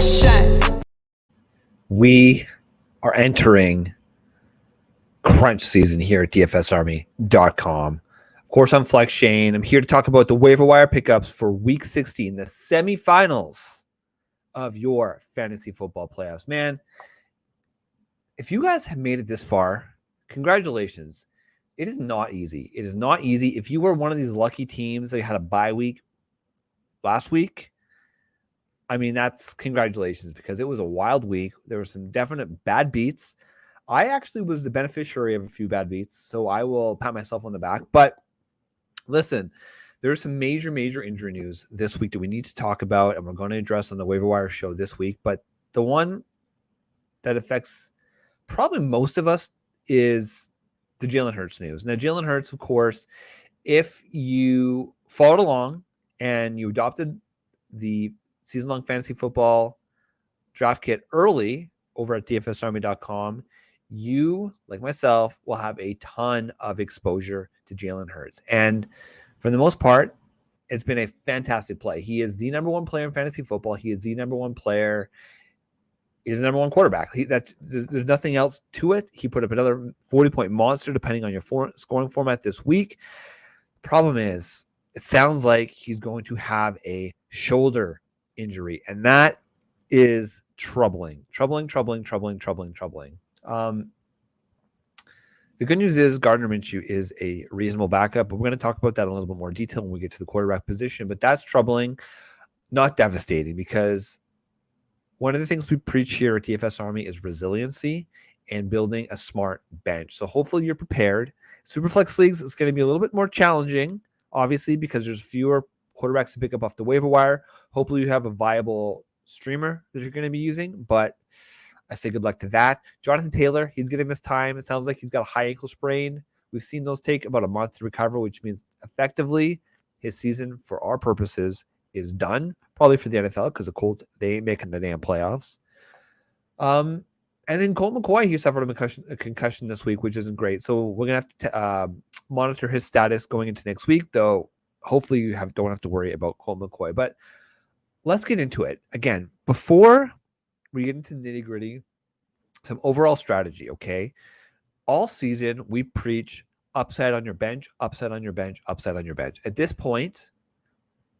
shot. We are entering crunch season here at DFSArmy.com. Of course, I'm Flex Shane. I'm here to talk about the waiver wire pickups for Week 16, the semifinals of your fantasy football playoffs. Man, if you guys have made it this far, congratulations. It is not easy. It is not easy. If you were one of these lucky teams that had a bye week last week, I mean, that's congratulations, because it was a wild week. There were some definite bad beats. I actually was the beneficiary of a few bad beats, so I will pat myself on the back. But listen, there's some major injury news this week that we need to talk about, and we're going to address on the waiver wire show this week. But the one that affects probably most of us is the Jalen Hurts news. Now, Jalen Hurts, of course, if you followed along and you adopted the season-long fantasy football draft kit early over at DFSArmy.com, you, like myself, will have a ton of exposure to Jalen Hurts. And for the most part, it's been a fantastic play. He is the number one player in fantasy football. He is the number one player. He's the number one quarterback. There's nothing else to it. He put up another 40-point monster, depending on your scoring format this week. Problem is, it sounds like he's going to have a shoulder injury, and that is troubling. The good news is Gardner Minshew is a reasonable backup, but we're going to talk about that in a little bit more detail when we get to the quarterback position. But that's troubling, not devastating, because one of the things we preach here at DFS Army is resiliency and building a smart bench. So hopefully you're prepared. Superflex leagues is going to be a little bit more challenging, obviously, because there's fewer quarterbacks to pick up off the waiver wire. Hopefully you have a viable streamer that you're going to be using, but I say good luck to that. Jonathan Taylor, he's going to miss time. It sounds like he's got a high ankle sprain. We've seen those take about a month to recover, which means effectively his season for our purposes is done, probably for the NFL, because the Colts, they ain't making the damn playoffs. And then Colt McCoy, he suffered a concussion this week, which isn't great. So we're going to have to monitor his status going into next week, though hopefully you don't have to worry about Colt McCoy. But let's get into it. Again, before we get into the nitty-gritty, some overall strategy, okay? All season, we preach upside on your bench, upside on your bench, upside on your bench. At this point,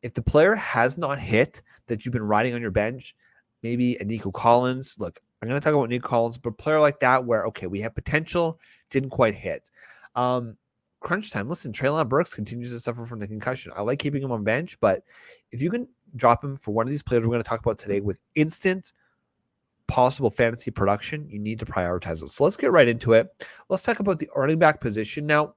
if the player has not hit that you've been riding on your bench, maybe a Nico Collins. Look, I'm going to talk about Nico Collins, but a player like that where, okay, we have potential, didn't quite hit. Crunch time. Listen, Treylon Burks continues to suffer from the concussion. I like keeping him on bench, but if you can drop him for one of these players we're going to talk about today with instant possible fantasy production, you need to prioritize it. So let's get right into it. Let's talk about the running back position. Now,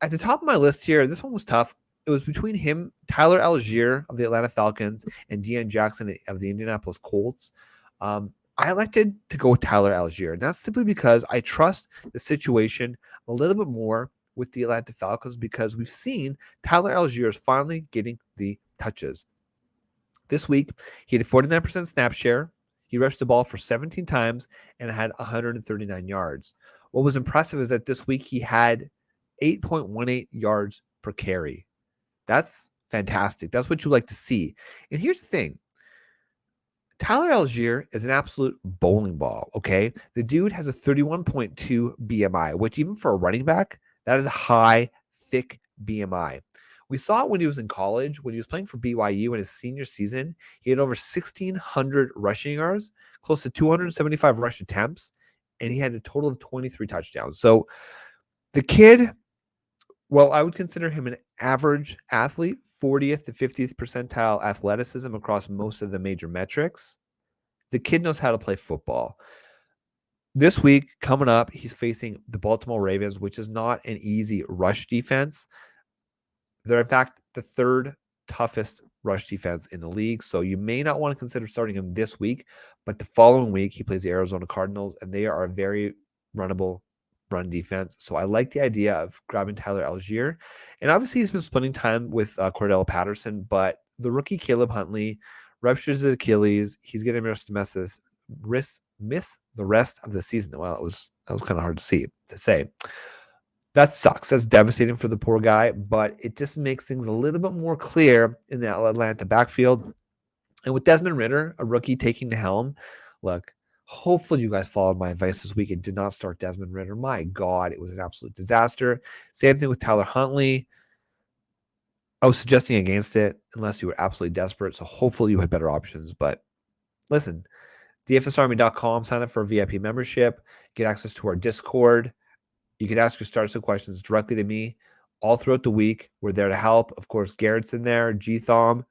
at the top of my list here, this one was tough. It was between him, Tyler Algier of the Atlanta Falcons, and Deion Jackson of the Indianapolis Colts. I elected to go with Tyler Algier, and that's simply because I trust the situation a little bit more with the Atlanta Falcons, because we've seen Tyler Algier is finally getting the touches. This week, he had a 49% snap share. He rushed the ball for 17 times and had 139 yards. What was impressive is that this week he had 8.18 yards per carry. That's fantastic. That's what you like to see. And here's the thing. Tyler Algier is an absolute bowling ball, okay? The dude has a 31.2 BMI, which even for a running back, that is a high, thick BMI. We saw it when he was in college. When he was playing for BYU in his senior season, he had over 1,600 rushing yards, close to 275 rush attempts, and he had a total of 23 touchdowns. So the kid, well, I would consider him an average athlete, 40th to 50th percentile athleticism across most of the major metrics. The kid knows how to play football. This week, coming up, he's facing the Baltimore Ravens, which is not an easy rush defense. They're, in fact, the third toughest rush defense in the league. So you may not want to consider starting him this week, but the following week, he plays the Arizona Cardinals, and they are a very runnable run defense. So I like the idea of grabbing Tyler Algier. And obviously, he's been splitting time with Cordell Patterson, but the rookie Caleb Huntley ruptures his Achilles. He's going to miss the rest of the season. Well, that was kind of hard to say. That sucks. That's devastating for the poor guy, but it just makes things a little bit more clear in the Atlanta backfield. And with Desmond Ridder, a rookie taking the helm, look, hopefully you guys followed my advice this week and did not start Desmond Ridder. My God, it was an absolute disaster. Same thing with Tyler Huntley. I was suggesting against it unless you were absolutely desperate. So hopefully you had better options. But listen, DFSArmy.com, sign up for a VIP membership, get access to our Discord. You can ask your starts and questions directly to me all throughout the week. We're there to help. Of course, Garrett's in there. G-Thom,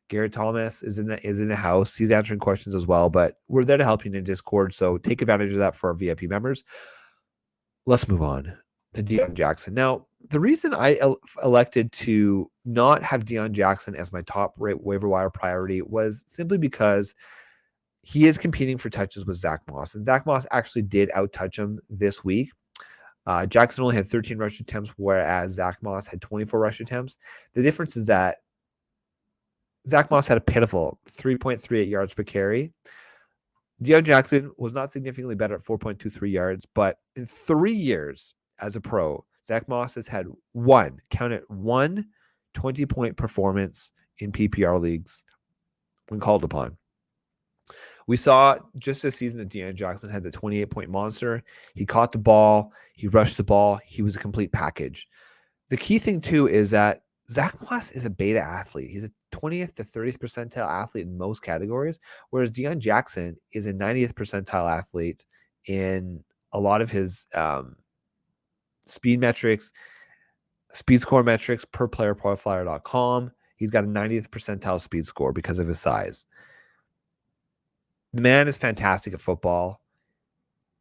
Garrett Thomas is in the house. He's answering questions as well, but we're there to help you in Discord. So take advantage of that for our VIP members. Let's move on to Deion Jackson. Now, the reason I elected to not have Deion Jackson as my top waiver wire priority was simply because he is competing for touches with Zach Moss, and Zach Moss actually did out-touch him this week. Jackson only had 13 rush attempts, whereas Zach Moss had 24 rush attempts. The difference is that Zach Moss had a pitiful 3.38 yards per carry. Deion Jackson was not significantly better at 4.23 yards, but in 3 years as a pro, Zach Moss has had one 20-point performance in PPR leagues when called upon. We saw just this season that Deion Jackson had the 28-point monster. He caught the ball. He rushed the ball. He was a complete package. The key thing, too, is that Zach Moss is a beta athlete. He's a 20th to 30th percentile athlete in most categories, whereas Deion Jackson is a 90th percentile athlete in a lot of his speed metrics, speed score metrics per playerprofiler.com. He's got a 90th percentile speed score because of his size. The man is fantastic at football.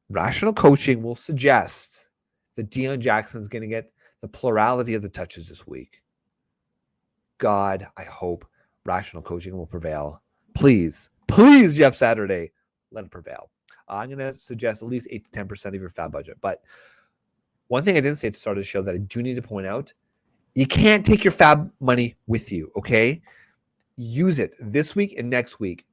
Rational coaching will suggest that Deion Jackson is going to get the plurality of the touches this week. God, I hope rational coaching will prevail. Please, Jeff Saturday, let it prevail. I'm going to suggest at least 8 to 10% of your fab budget. But one thing I didn't say at the start of the show that I do need to point out, you can't take your fab money with you, okay? Use it this week and next week.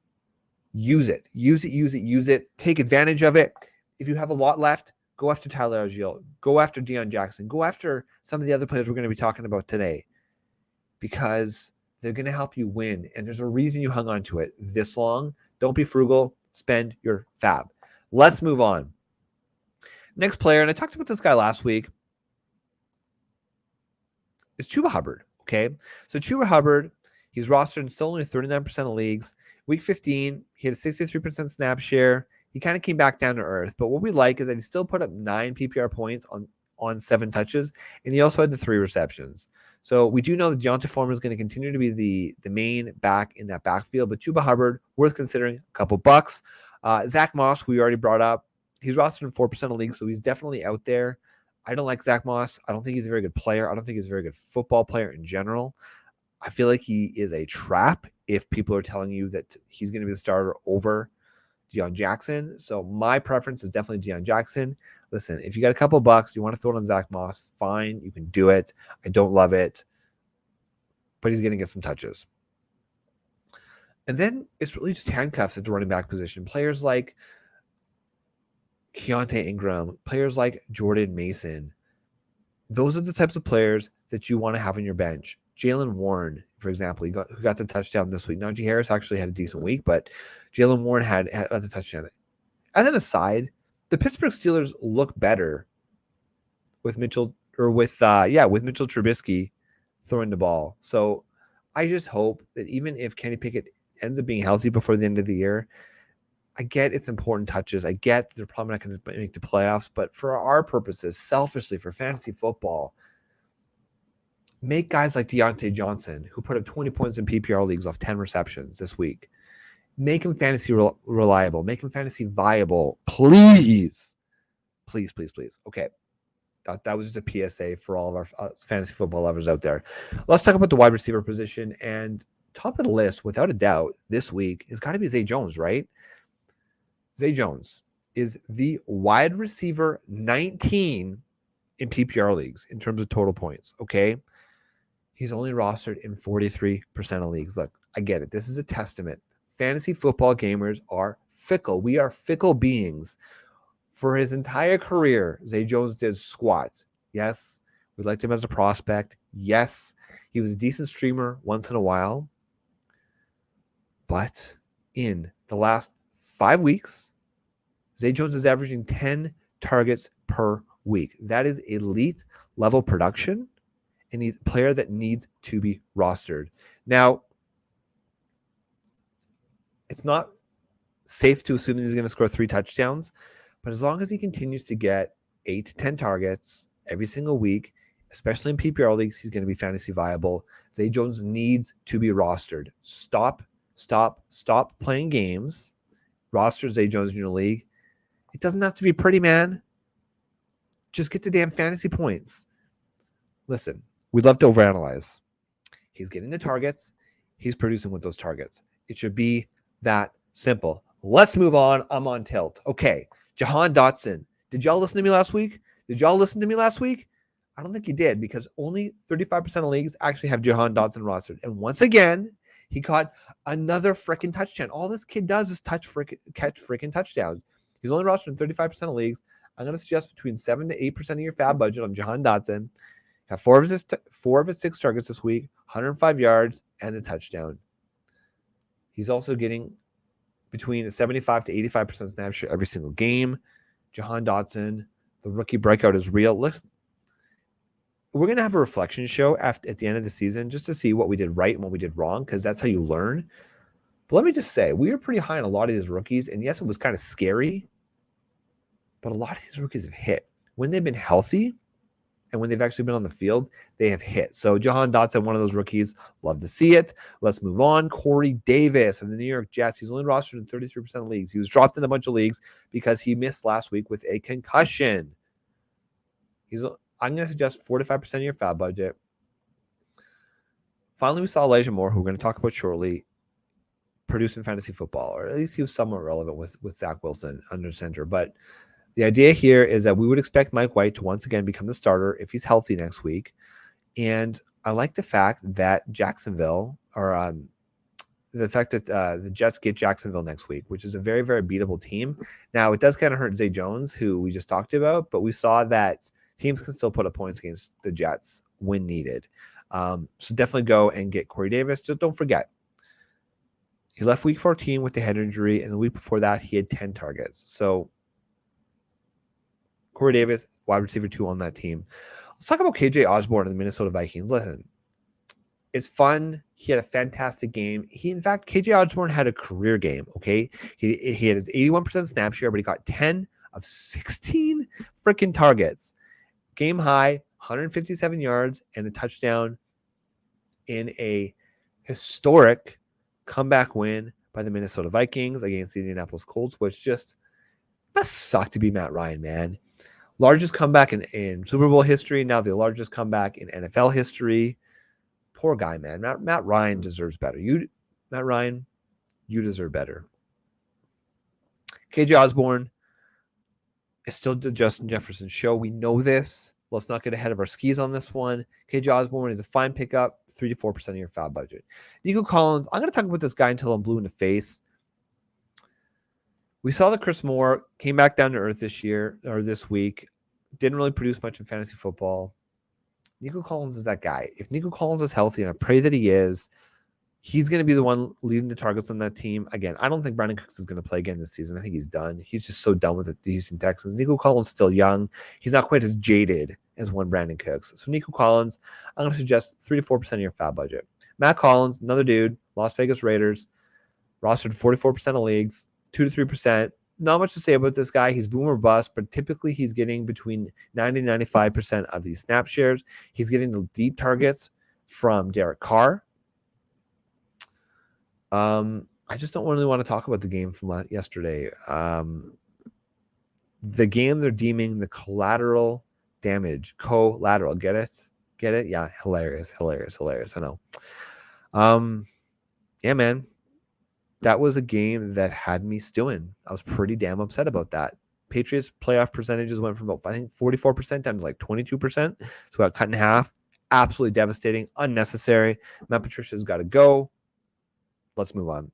Use it. Take advantage of it. If you have a lot left, go after Tyler Algier. Go after Deion Jackson. Go after some of the other players we're going to be talking about today, because they're going to help you win. And there's a reason you hung on to it this long. Don't be frugal. Spend your fab. Let's move on. Next player, and I talked about this guy last week, is Chuba Hubbard. Okay. So Chuba Hubbard, he's rostered in still only 39% of leagues. Week 15, he had a 63% snap share. He kind of came back down to earth. But what we like is that he still put up 9 PPR points on 7 touches, and he also had the 3 receptions. So we do know that Deontay Foreman is going to continue to be the main back in that backfield, but Chuba Hubbard, worth considering, a couple bucks. Zach Moss, we already brought up. He's rostered in 4% of leagues, so he's definitely out there. I don't like Zach Moss. I don't think he's a very good player. I don't think he's a very good football player in general. I feel like he is a trap if people are telling you that he's going to be the starter over Deion Jackson. So my preference is definitely Deion Jackson. Listen, if you got a couple bucks, you want to throw it on Zach Moss, fine, you can do it. I don't love it, but he's going to get some touches. And then it's really just handcuffs at the running back position. Players like Keontae Ingram, players like Jordan Mason. Those are the types of players that you want to have on your bench. Jaylen Warren, for example, who got the touchdown this week. Najee Harris actually had a decent week, but Jaylen Warren had the touchdown. As an aside, the Pittsburgh Steelers look better with Mitchell Trubisky throwing the ball. So I just hope that even if Kenny Pickett ends up being healthy before the end of the year, I get it's important touches. I get they're probably not going to make the playoffs, but for our purposes, selfishly, for fantasy football, make guys like Deontay Johnson, who put up 20 points in PPR leagues off 10 receptions this week, make him fantasy reliable. Make him fantasy viable. Please. Okay. That was just a PSA for all of our fantasy football lovers out there. Let's talk about the wide receiver position. And top of the list, without a doubt, this week has got to be Zay Jones, right? Zay Jones is the wide receiver 19 in PPR leagues in terms of total points, okay? He's only rostered in 43% of leagues. Look, I get it. This is a testament. Fantasy football gamers are fickle. We are fickle beings. For his entire career, Zay Jones did squats. Yes, we liked him as a prospect. Yes, he was a decent streamer once in a while. But in the last 5 weeks, Zay Jones is averaging 10 targets per week. That is elite level production, and he's a player that needs to be rostered. Now, it's not safe to assume that he's going to score 3 touchdowns, but as long as he continues to get 8 to 10 targets every single week, especially in PPR leagues, he's going to be fantasy viable. Zay Jones needs to be rostered. Stop playing games. Roster Zay Jones in your league. It doesn't have to be pretty, man. Just get the damn fantasy points. Listen, we'd love to overanalyze. He's getting the targets. He's producing with those targets. It should be that simple. Let's move on. I'm on tilt. Okay, Jahan Dotson. Did y'all listen to me last week? I don't think you did, because only 35% of leagues actually have Jahan Dotson rostered. And once again, he caught another freaking touchdown. All this kid does is catch freaking touchdowns. He's only rostered in 35% of leagues. I'm going to suggest between 7 to 8% of your fab budget on Jahan Dotson. Got 4 of his 6 targets this week, 105 yards, and a touchdown. He's also getting between a 75 to 85% snap share every single game. Jahan Dotson, the rookie breakout is real. Look, we're going to have a reflection show at the end of the season just to see what we did right and what we did wrong, because that's how you learn. But let me just say, we were pretty high on a lot of these rookies, and yes, it was kind of scary, but a lot of these rookies have hit. When they've been healthy and when they've actually been on the field, they have hit. So Jahan Dotson, one of those rookies, love to see it. Let's move on. Corey Davis of the New York Jets. He's only rostered in 33% of leagues. He was dropped in a bunch of leagues because he missed last week with a concussion. I'm going to suggest 4 to 5% of your fab budget. Finally, we saw Elijah Moore, who we're going to talk about shortly, produce in fantasy football, or at least he was somewhat relevant with Zach Wilson under center. But the idea here is that we would expect Mike White to once again become the starter if he's healthy next week. And I like the fact that Jacksonville, or the fact that the Jets get Jacksonville next week, which is a very, very beatable team. Now, it does kind of hurt Zay Jones, who we just talked about, but we saw that teams can still put up points against the Jets when needed. So definitely go and get Corey Davis. Just don't forget, he left week 14 with the head injury, and the week before that, he had 10 targets. So Corey Davis, wide receiver 2 on that team. Let's talk about KJ Osborne and the Minnesota Vikings. Listen, it's fun. He had a fantastic game. In fact, KJ Osborne had a career game, okay? He had his 81% snap share, but he got 10 of 16 freaking targets. Game high, 157 yards, and a touchdown in a historic comeback win by the Minnesota Vikings against the Indianapolis Colts, which just must suck to be Matt Ryan, man. Largest comeback in Super Bowl history, now the largest comeback in NFL history. Poor guy, man. Matt Ryan deserves better. Matt Ryan, you deserve better. KJ Osborne is still the Justin Jefferson show. We know this. Let's not get ahead of our skis on this one. KJ Osborne is a fine pickup, 3 to 4% of your foul budget. Nico Collins, I'm going to talk about this guy until I'm blue in the face. We saw that Chris Moore came back down to earth this week. Didn't really produce much in fantasy football. Nico Collins is that guy. If Nico Collins is healthy, and I pray that he is, he's going to be the one leading the targets on that team. Again, I don't think Brandon Cooks is going to play again this season. I think he's done. He's just so done with the Houston Texans. Nico Collins is still young. He's not quite as jaded as one Brandon Cooks. So Nico Collins, I'm going to suggest 3 to 4% of your foul budget. Matt Collins, another dude, Las Vegas Raiders, rostered 44% of leagues, 2 to 3%. Not much to say about this guy. He's boom or bust, but typically he's getting between 90 and 95% of these snap shares. He's getting the deep targets from Derek Carr. I just don't really want to talk about the game from yesterday. The game they're deeming the collateral damage. Collateral. Get it? Yeah, hilarious. I know. Yeah, man. That was a game that had me stewing. I was pretty damn upset about that. Patriots playoff percentages went from about, I think, 44% down to like 22%. So got cut in half. Absolutely devastating. Unnecessary. Matt Patricia's got to go. Let's move on.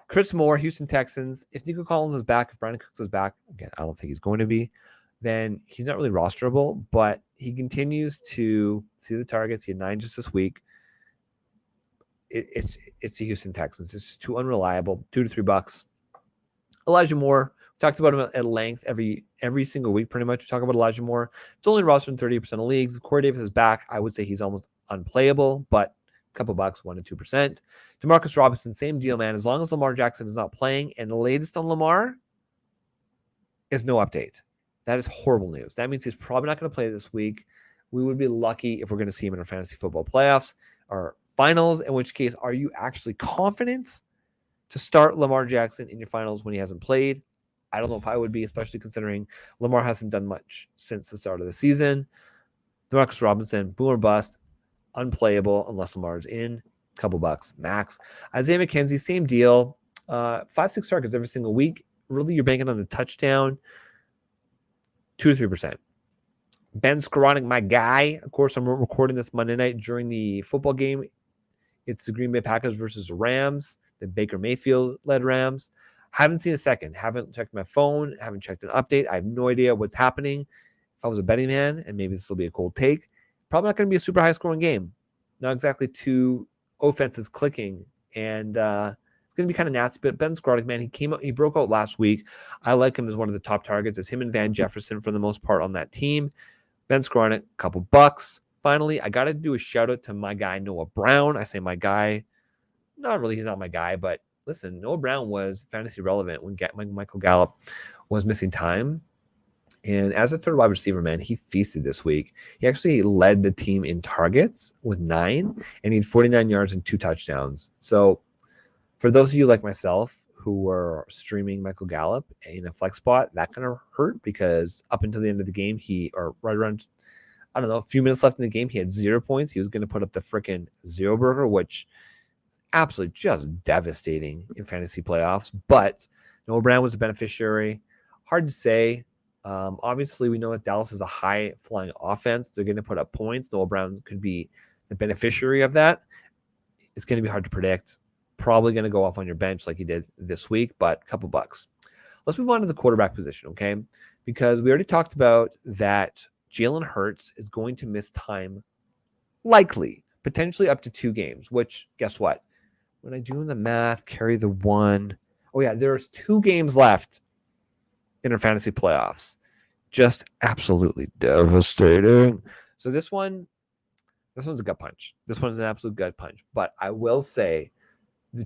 Chris Moore, Houston Texans. If Nico Collins is back, if Brandon Cooks is back, again, I don't think he's going to be, then he's not really rosterable, but he continues to see the targets. He had 9 just this week. it's the Houston Texans. It's too unreliable. $2 to $3. Elijah Moore, we talked about him at length every single week, pretty much. We talk about Elijah Moore. It's only rostered in 30% of leagues. Corey Davis is back. I would say he's almost unplayable, but a couple bucks, 1% to 2%. Demarcus Robinson, same deal, man. As long as Lamar Jackson is not playing, and the latest on Lamar is no update. That is horrible news. That means he's probably not going to play this week. We would be lucky if we're going to see him in our fantasy football playoffs or finals, in which case, are you actually confident to start Lamar Jackson in your finals when he hasn't played? I don't know if I would be, especially considering Lamar hasn't done much since the start of the season. Demarcus Robinson, boom or bust, unplayable unless Lamar's in. Couple bucks max. Isaiah McKenzie, same deal. 5-6 targets every single week. Really, you're banking on a touchdown. 2 to 3%. Ben Skoranek, my guy. Of course, I'm recording this Monday night during the football game. It's the Green Bay Packers versus Rams, the Baker Mayfield-led Rams. Haven't seen a second. Haven't checked my phone. Haven't checked an update. I have no idea what's happening. If I was a betting man, and maybe this will be a cold take, probably not going to be a super high-scoring game. Not exactly two offenses clicking, and it's going to be kind of nasty. But Ben Skoranek, man, he broke out last week. I like him as one of the top targets. It's him and Van Jefferson for the most part on that team. Ben Skoranek, a couple bucks. Finally, I got to do a shout out to my guy, Noah Brown. I say my guy. Not really, he's not my guy, but listen, Noah Brown was fantasy relevant when Michael Gallup was missing time. And as a third wide receiver, man, he feasted this week. He actually led the team in targets with 9, and he had 49 yards and 2 touchdowns. So for those of you like myself who were streaming Michael Gallup in a flex spot, that kind of hurt because up until the end of the game, right around, I don't know, a few minutes left in the game, he had 0 points. He was going to put up the freaking zero burger, which absolutely just devastating in fantasy playoffs. But Noah Brown was a beneficiary. Hard to say. Obviously, we know that Dallas is a high-flying offense. They're going to put up points. Noah Brown could be the beneficiary of that. It's going to be hard to predict. Probably going to go off on your bench like he did this week, but a couple bucks. Let's move on to the quarterback position, okay? Because we already talked about that Jalen Hurts is going to miss time, likely, potentially up to 2 games, which, guess what? When I do the math, carry the 1. Oh, yeah, there's 2 games left in our fantasy playoffs. Just absolutely devastating. So this one's a gut punch. This one's an absolute gut punch. But I will say the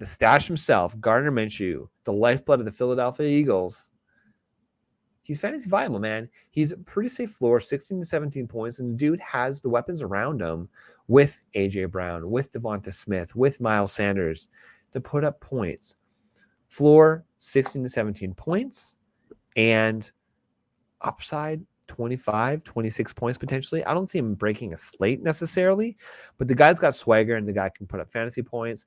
stash himself, Gardner Minshew, the lifeblood of the Philadelphia Eagles, he's fantasy viable, man. He's a pretty safe floor, 16 to 17 points, and the dude has the weapons around him with A.J. Brown, with Devonta Smith, with Miles Sanders to put up points. Floor, 16 to 17 points, and upside, 25, 26 points potentially. I don't see him breaking a slate necessarily, but the guy's got swagger, and the guy can put up fantasy points.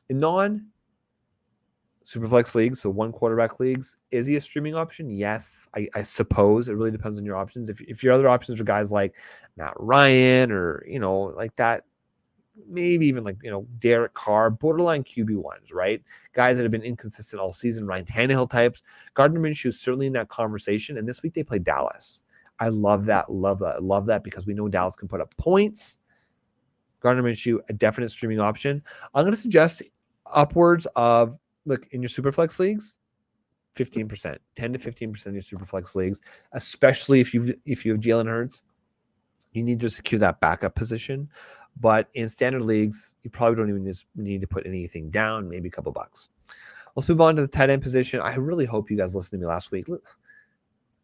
In non-Superflex leagues, so 1 quarterback leagues, is he a streaming option? Yes, I suppose. It really depends on your options. If your other options are guys like Matt Ryan or, like that, maybe even like, Derek Carr, borderline QB1s, right? Guys that have been inconsistent all season, Ryan Tannehill types. Gardner Minshew is certainly in that conversation. And this week they play Dallas. I love that because we know Dallas can put up points. Gardner Minshew, a definite streaming option. I'm going to suggest upwards of, look, in your Superflex leagues, 15%, 10 to 15% in your Superflex leagues, especially if you have Jalen Hurts. You need to secure that backup position. But in standard leagues, you probably don't even need to put anything down, maybe a couple bucks. Let's move on to the tight end position. I really hope you guys listened to me last week.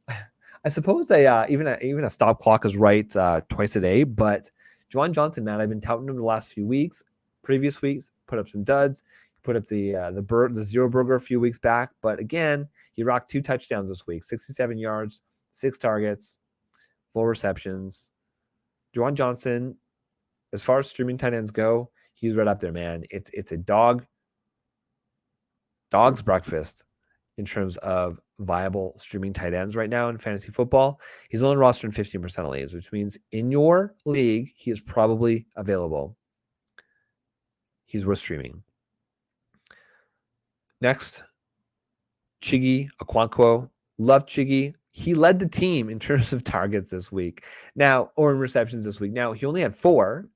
I suppose even a stop clock is right twice a day, but Juwan Johnson, man, I've been touting him the last few weeks. Previous weeks, put up some duds. Put up the zero burger a few weeks back. But again, he rocked 2 touchdowns this week, 67 yards, 6 targets, 4 receptions. Juwan Johnson, as far as streaming tight ends go, he's right up there, man. It's a dog's breakfast in terms of viable streaming tight ends right now in fantasy football. He's only rostered in 15% of leagues, which means in your league, he is probably available. He's worth streaming. Next, Chiggy Okonkwo. Love Chiggy. He led the team in terms of targets this week. Now, or in receptions this week. Now, he only had 4.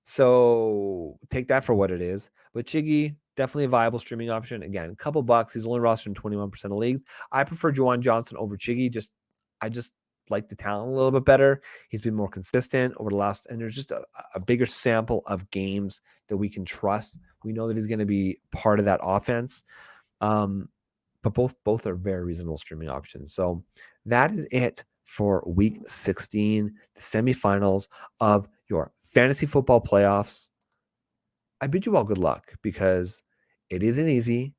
So take that for what it is. But Chiggy, definitely a viable streaming option. Again, a couple bucks. He's only rostered in 21% of leagues. I prefer Juwan Johnson over Chiggy. I just like the talent a little bit better. He's been more consistent over the last, and there's just a bigger sample of games that we can trust. We know that he's going to be part of that offense. But both are very reasonable streaming options. So that is it for week 16, the semifinals of your fantasy football playoffs. I bid you all good luck because it isn't easy.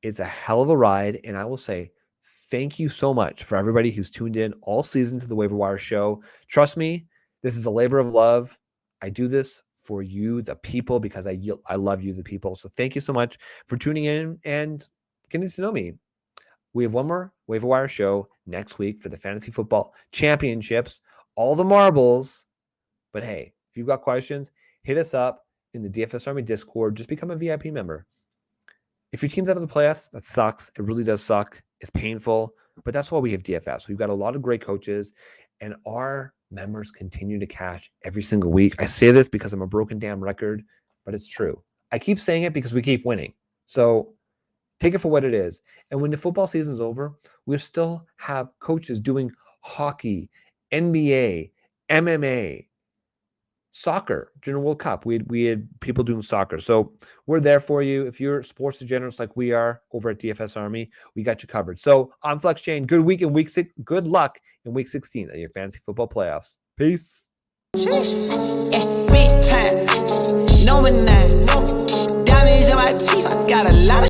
It's a hell of a ride. And I will say thank you so much for everybody who's tuned in all season to the Waiver Wire Show. Trust me, this is a labor of love. I do this for you, the people, because I love you, the people. So thank you so much for tuning in and getting to know me. We have one more Waiver Wire Show next week for the Fantasy Football Championships, all the marbles. But hey, if you've got questions, hit us up in the DFS Army Discord. Just become a VIP member. If your team's out of the playoffs, that sucks. It really does suck. It's painful, but that's why we have DFS. We've got a lot of great coaches, and our members continue to cash every single week. I say this because I'm a broken damn record, but it's true. I keep saying it because we keep winning. So take it for what it is. And when the football season's over, we still have coaches doing hockey, NBA, MMA, soccer, Junior World Cup. We had people doing soccer. So we're there for you. If you're sports degenerates like we are over at DFS Army, we got you covered. So I'm Flex Chain. Good week in week 6. Good luck in week 16 of your fantasy football playoffs. Peace. Sheesh. Yeah, big time. No, diamonds in my teeth. I got a lot of